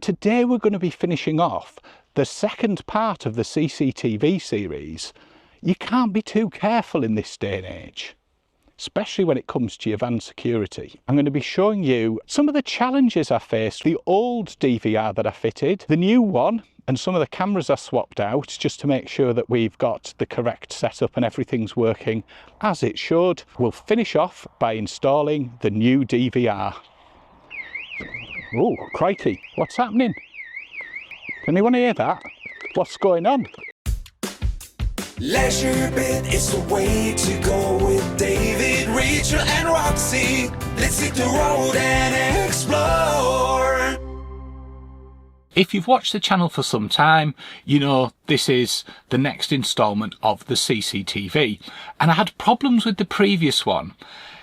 Today we're going to be finishing off the second part of the CCTV series. You can't be too careful in this day and age, especially when it comes to your van security. I'm going to be showing you some of the challenges I faced, the old DVR that I fitted, the new one, and some of the cameras I swapped out just to make sure that we've got the correct setup and everything's working as it should. We'll finish off by installing the new DVR. Oh, crikey, what's happening? Can anyone hear that? What's going on? LeisureBit is the way to go with David, Rachel and Roxy. Let's hit the road and explore. If you've watched the channel for some time, you know this is the next instalment of the CCTV. And I had problems with the previous one.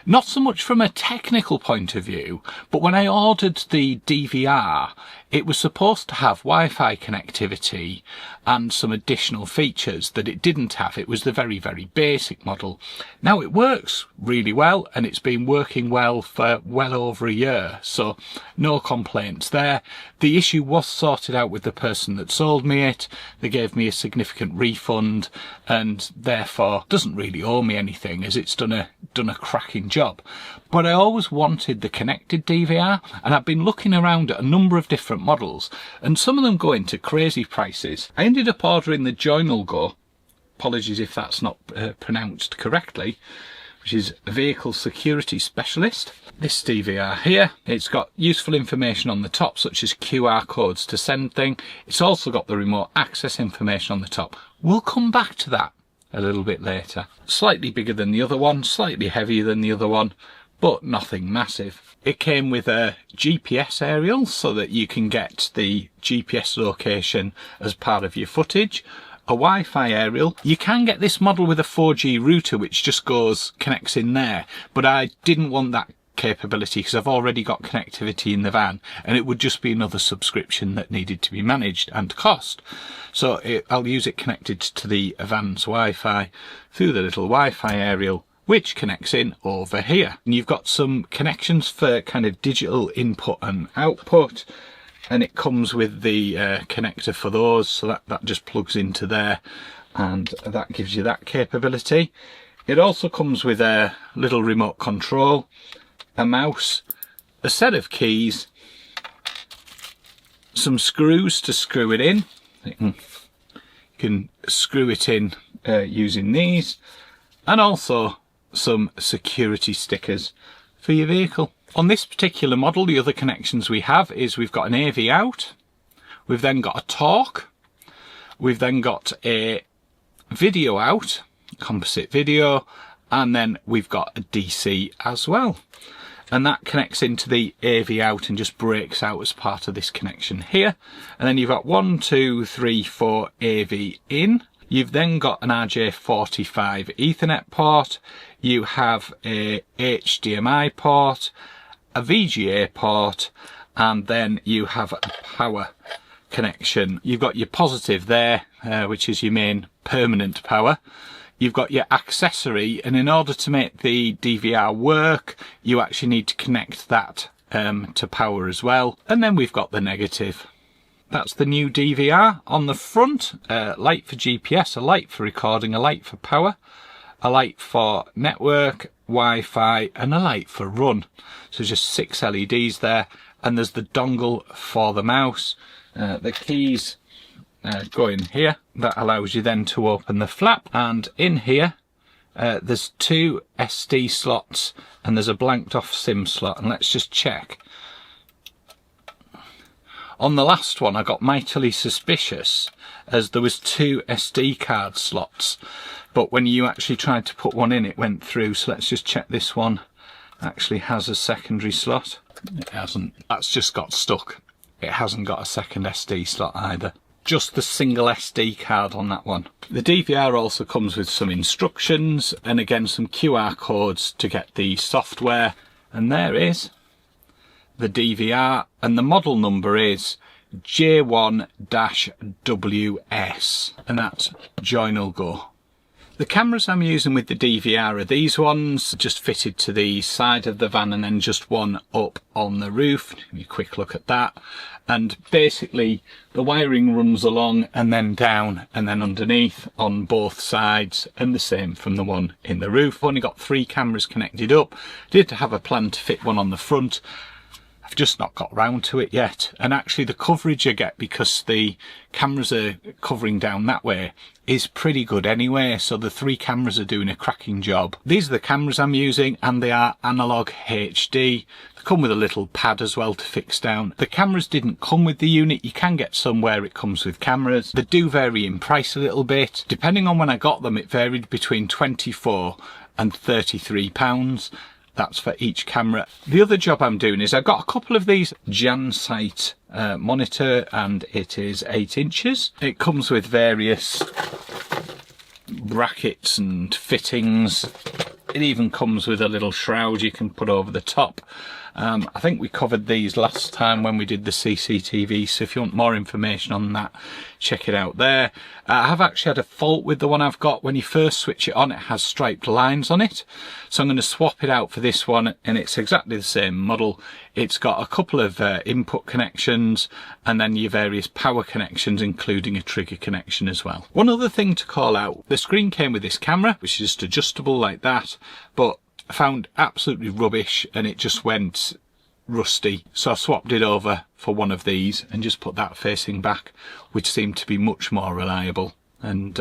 Not so much from a technical point of view, but when I ordered the DVR, it was supposed to have Wi-Fi connectivity and some additional features that it didn't have. It was the very, very basic model. Now it works really well, and it's been working well for well over a year, so no complaints there. The issue was sorted out with the person that sold me it. They gave me a significant refund and therefore doesn't really owe me anything, as it's done a cracking job. But I always wanted the connected DVR, and I've been looking around at a number of different models, and some of them go into crazy prices. I ended up ordering the JOINLGO, apologies if that's not pronounced correctly, which is a vehicle security specialist. This DVR here, it's got useful information on the top, such as QR codes to send things. It's also got the remote access information on the top. We'll come back to that a little bit later. Slightly bigger than the other one, slightly heavier than the other one, but nothing massive. It came with a GPS aerial so that you can get the GPS location as part of your footage. A Wi-Fi aerial. You can get this model with a 4G router which just connects in there, but I didn't want that capability because I've already got connectivity in the van, and it would just be another subscription that needed to be managed and cost. So I'll use it connected to the van's Wi-Fi through the little Wi-Fi aerial, which connects in over here. And you've got some connections for kind of digital input and output, and it comes with the connector for those, so that just plugs into there, and that gives you that capability. It also comes with a little remote control, a mouse, a set of keys, some screws to screw it in. You can screw it in using these, and also some security stickers for your vehicle. On this particular model, the other connections we have is we've got an AV out, we've then got a torque, we've then got a video out, composite video, and then we've got a DC as well. And that connects into the AV out and just breaks out as part of this connection here. And then you've got 1, 2, 3, 4 AV in. You've then got an RJ45 Ethernet port. You have a HDMI port, a VGA port, and then you have a power connection. You've got your positive there, which is your main permanent power. You've got your accessory, and in order to make the DVR work, you actually need to connect that to power as well. And then we've got the negative. That's the new DVR. On the front, a light for GPS, a light for recording, a light for power, a light for network, Wi-Fi, and a light for run. So just 6 LEDs there, and there's the dongle for the mouse. The keys go in here. That allows you then to open the flap, and in here there's 2 SD slots and there's a blanked off SIM slot. And let's just check. On the last one I got mightily suspicious, as there was 2 SD card slots, but when you actually tried to put one in, it went through. So let's just check this one actually has a secondary slot. It hasn't. That's just got stuck. It hasn't got a second SD slot either. Just the single SD card on that one. The DVR also comes with some instructions and again some QR codes to get the software. And there is the DVR, and the model number is J1-WS, and that's JOINLGO. The cameras I'm using with the DVR are these ones, just fitted to the side of the van and then just one up on the roof. Give me a quick look at that. And basically the wiring runs along and then down and then underneath on both sides, and the same from the one in the roof. I've only got 3 cameras connected up. Did have a plan to fit one on the front. I've just not got round to it yet. And actually the coverage I get, because the cameras are covering down that way, is pretty good anyway. So the 3 cameras are doing a cracking job. These are the cameras I'm using, and they are analog HD. They come with a little pad as well to fix down. The cameras didn't come with the unit. You can get some where it comes with cameras. They do vary in price a little bit. Depending on when I got them, it varied between £24 and £33. That's for each camera. The other job I'm doing is I've got a couple of these JanSight monitor, and it is 8 inches. It comes with various brackets and fittings. It even comes with a little shroud you can put over the top. I think we covered these last time when we did the CCTV, so if you want more information on that, check it out there. I have actually had a fault with the one I've got. When you first switch it on, it has striped lines on it, so I'm going to swap it out for this one, and it's exactly the same model. It's got a couple of input connections and then your various power connections, including a trigger connection as well. One other thing to call out, the screen came with this camera, which is just adjustable like that, but I found absolutely rubbish and it just went rusty, so I swapped it over for one of these and just put that facing back, which seemed to be much more reliable, and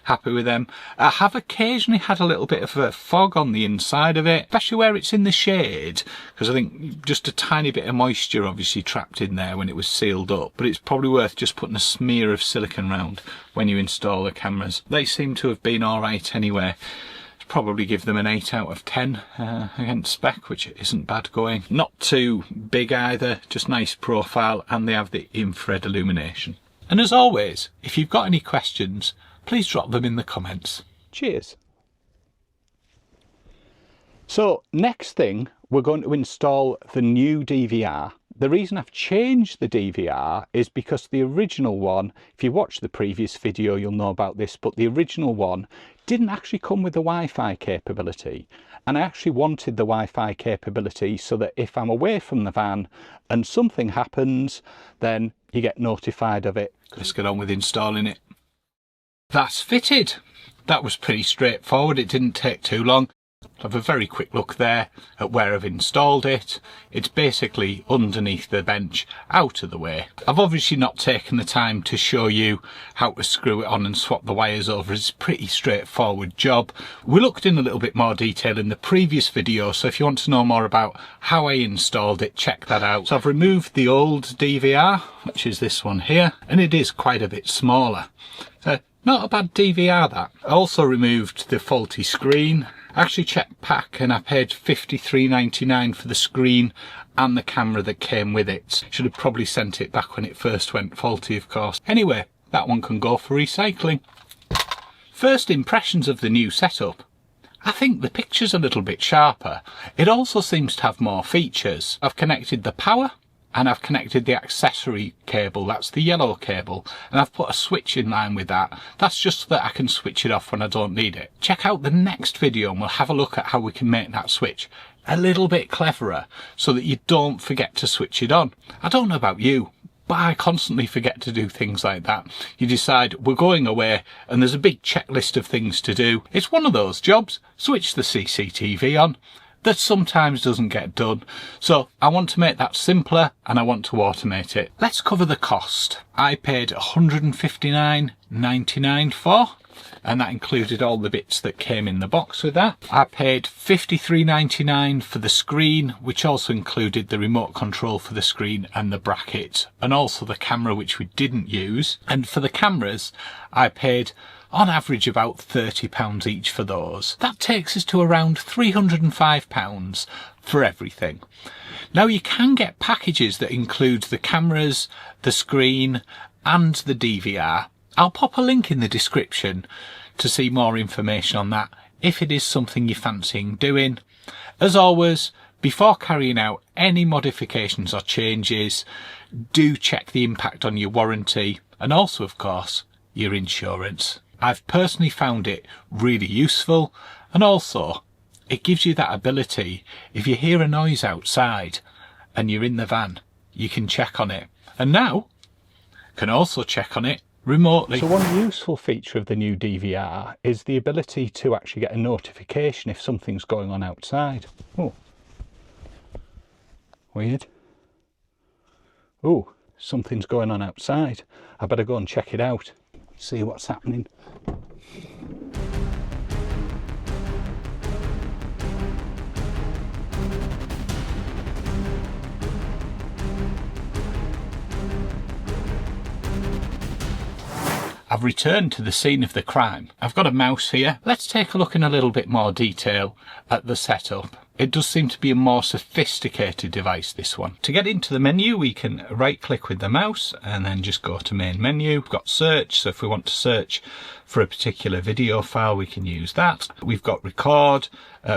happy with them. I have occasionally had a little bit of a fog on the inside of it, especially where it's in the shade, because I think just a tiny bit of moisture obviously trapped in there when it was sealed up, but it's probably worth just putting a smear of silicone round when you install the cameras. They seem to have been alright anyway. Probably give them an 8 out of 10 against spec, which isn't bad going. Not too big either, just nice profile, and they have the infrared illumination. And as always, if you've got any questions, please drop them in the comments. Cheers. So next thing, we're going to install the new DVR. The reason I've changed the DVR is because the original one, if you watch the previous video you'll know about this, but the original one didn't actually come with the Wi-Fi capability, and I actually wanted the Wi-Fi capability so that if I'm away from the van and something happens, then you get notified of it. Let's get on with installing it. That's fitted. That was pretty straightforward, it didn't take too long. Have a very quick look there at where I've installed it. It's basically underneath the bench, out of the way. I've obviously not taken the time to show you how to screw it on and swap the wires over. It's a pretty straightforward job. We looked in a little bit more detail in the previous video, so if you want to know more about how I installed it, check that out. So I've removed the old DVR, which is this one here, and it is quite a bit smaller. So not a bad DVR that. I also removed the faulty screen. I actually checked pack and I paid $53.99 for the screen and the camera that came with it. Should have probably sent it back when it first went faulty, of course. Anyway, that one can go for recycling. First impressions of the new setup. I think the picture's a little bit sharper. It also seems to have more features. I've connected the power, and I've connected the accessory cable, that's the yellow cable, and I've put a switch in line with that. That's just so that I can switch it off when I don't need it. Check out the next video and we'll have a look at how we can make that switch a little bit cleverer so that you don't forget to switch it on. I don't know about you, but I constantly forget to do things like that. You decide we're going away and there's a big checklist of things to do. It's one of those jobs, switch the CCTV on, that sometimes doesn't get done. So I want to make that simpler and I want to automate it. Let's cover the cost. I paid $159.99 for, and that included all the bits that came in the box with that. I paid $53.99 for the screen, which also included the remote control for the screen and the bracket, and also the camera, which we didn't use. And for the cameras, I paid on average about £30 each for those. That takes us to around £305 for everything. Now you can get packages that include the cameras, the screen and the DVR. I'll pop a link in the description to see more information on that if it is something you're fancying doing. As always, before carrying out any modifications or changes, do check the impact on your warranty and also, of course, your insurance. I've personally found it really useful, and also it gives you that ability, if you hear a noise outside and you're in the van, you can check on it, and now can also check on it remotely. So one useful feature of the new DVR is the ability to actually get a notification if something's going on outside. Oh, weird. Oh, something's going on outside. I better go and check it out, see what's happening. I've returned to the scene of the crime. I've got a mouse here. Let's take a look in a little bit more detail at the setup. It does seem to be a more sophisticated device, this one. To get into the menu, we can right click with the mouse and then just go to main menu. We've got search, so if we want to search for a particular video file, we can use that. We've got record,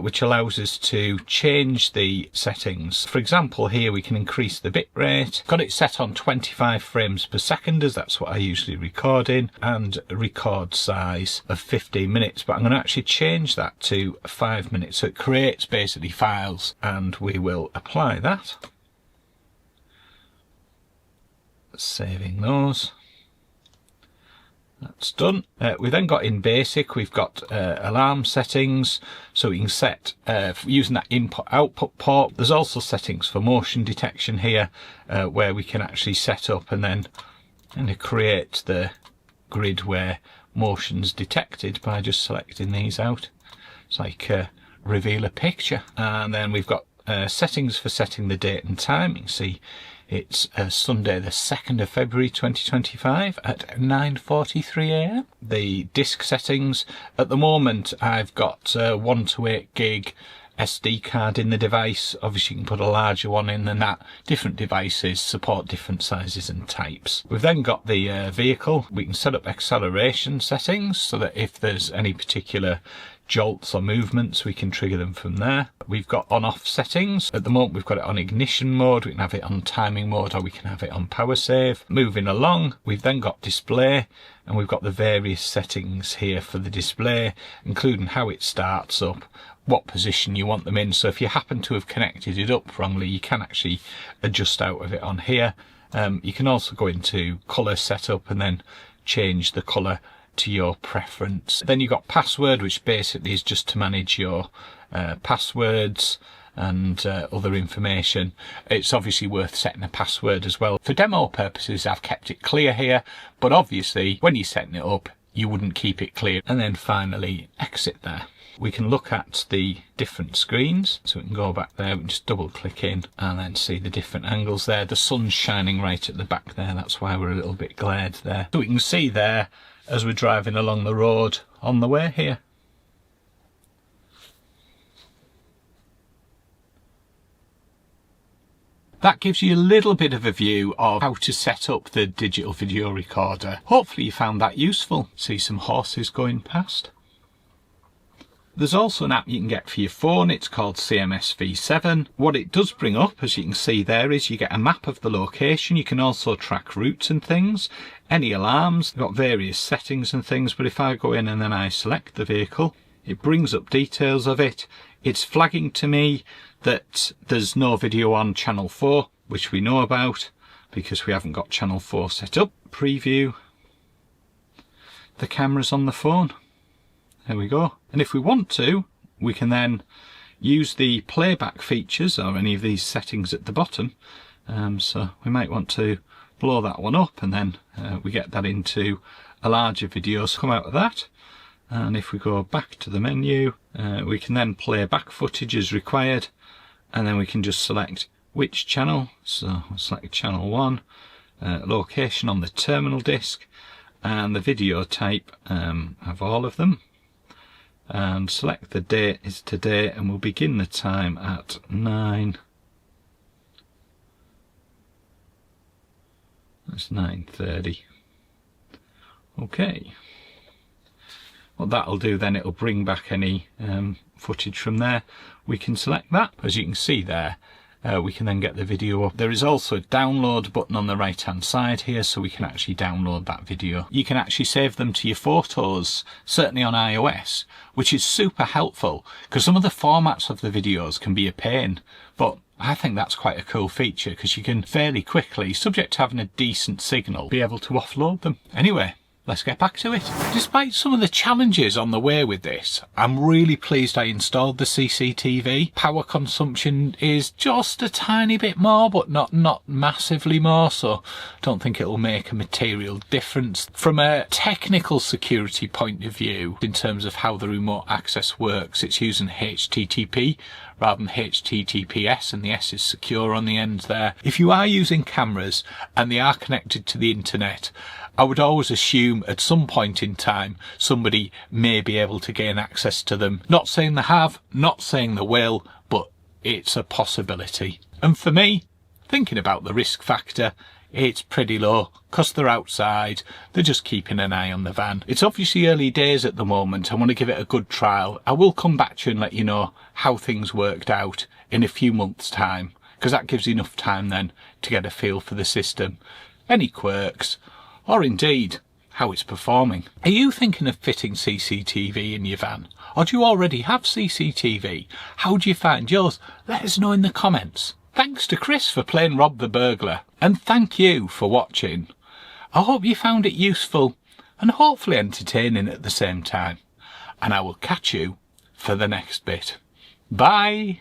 which allows us to change the settings. For example, here we can increase the bit rate. Got it set on 25 frames per second, as that's what I usually record in, and record size of 15 minutes, but I'm going to actually change that to 5 minutes, so it creates basically files, and we will apply that, saving those. That's done. We then got in basic, we've got alarm settings, so we can set using that input output port. There's also settings for motion detection here, where we can actually set up and then create the grid where motion's detected by just selecting these out. It's like reveal a picture. And then we've got settings for setting the date and time. You can see it's Sunday the 2nd of February 2025 at 9:43 AM. The disk settings, at the moment I've got 1 to 8 gig SD card in the device. Obviously you can put a larger one in than that. Different devices support different sizes and types. We've then got the vehicle. We can set up acceleration settings so that if there's any particular jolts or movements, we can trigger them from there. We've got on-off settings. At the moment we've got it on ignition mode, we can have it on timing mode, or we can have it on power save. Moving along, we've then got display, and we've got the various settings here for the display, including how it starts up, what position you want them in. So if you happen to have connected it up wrongly, you can actually adjust out of it on here. You can also go into colour setup and then change the colour to your preference. Then you've got password, which basically is just to manage your passwords and other information. It's obviously worth setting a password as well. For demo purposes, I've kept it clear here, but obviously when you're setting it up, you wouldn't keep it clear. And then finally, exit there. We can look at the different screens, so we can go back there, we can just double click in and then see the different angles there. The sun's shining right at the back there, that's why we're a little bit glared there. So we can see there as we're driving along the road on the way here. That gives you a little bit of a view of how to set up the digital video recorder. Hopefully you found that useful. See some horses going past. There's also an app you can get for your phone. It's called CMS V7. What it does bring up, as you can see there, is you get a map of the location. You can also track routes and things, any alarms. You've got various settings and things, but if I go in and then I select the vehicle, it brings up details of it. It's flagging to me that there's no video on channel 4, which we know about because we haven't got channel 4 set up. Preview. The camera's on the phone. There we go. And if we want to, we can then use the playback features or any of these settings at the bottom. So we might want to blow that one up, and then we get that into a larger video. So come out of that, and if we go back to the menu, we can then play back footage as required, and then we can just select which channel. So we'll select channel 1, location on the terminal disk, and the video type of all of them. And select the date is today, and we'll begin the time at 9. That's 9:30. Okay. What that'll do then, it'll bring back any footage from there. We can select that. As you can see there, we can then get the video up. There is also a download button on the right hand side here, so we can actually download that video. You can actually save them to your photos, certainly on iOS, which is super helpful because some of the formats of the videos can be a pain, but I think that's quite a cool feature because you can fairly quickly, subject to having a decent signal, be able to offload them. Anyway, let's get back to it. Despite some of the challenges on the way with this, I'm really pleased I installed the CCTV. Power consumption is just a tiny bit more, but not massively more, so don't think it'll make a material difference. From a technical security point of view, in terms of how the remote access works, it's using HTTP rather than HTTPS, and the S is secure on the end there. If you are using cameras and they are connected to the internet, I would always assume at some point in time somebody may be able to gain access to them. Not saying they have, not saying they will, but it's a possibility. And for me, thinking about the risk factor, it's pretty low because they're outside, they're just keeping an eye on the van. It's obviously early days at the moment. I want to give it a good trial. I will come back to you and let you know how things worked out in a few months' time, because that gives enough time then to get a feel for the system, any quirks, or indeed how it's performing. Are you thinking of fitting CCTV in your van? Or do you already have CCTV? How do you find yours? Let us know in the comments. Thanks to Chris for playing Rob the Burglar, and thank you for watching. I hope you found it useful and hopefully entertaining at the same time, and I will catch you for the next bit. Bye!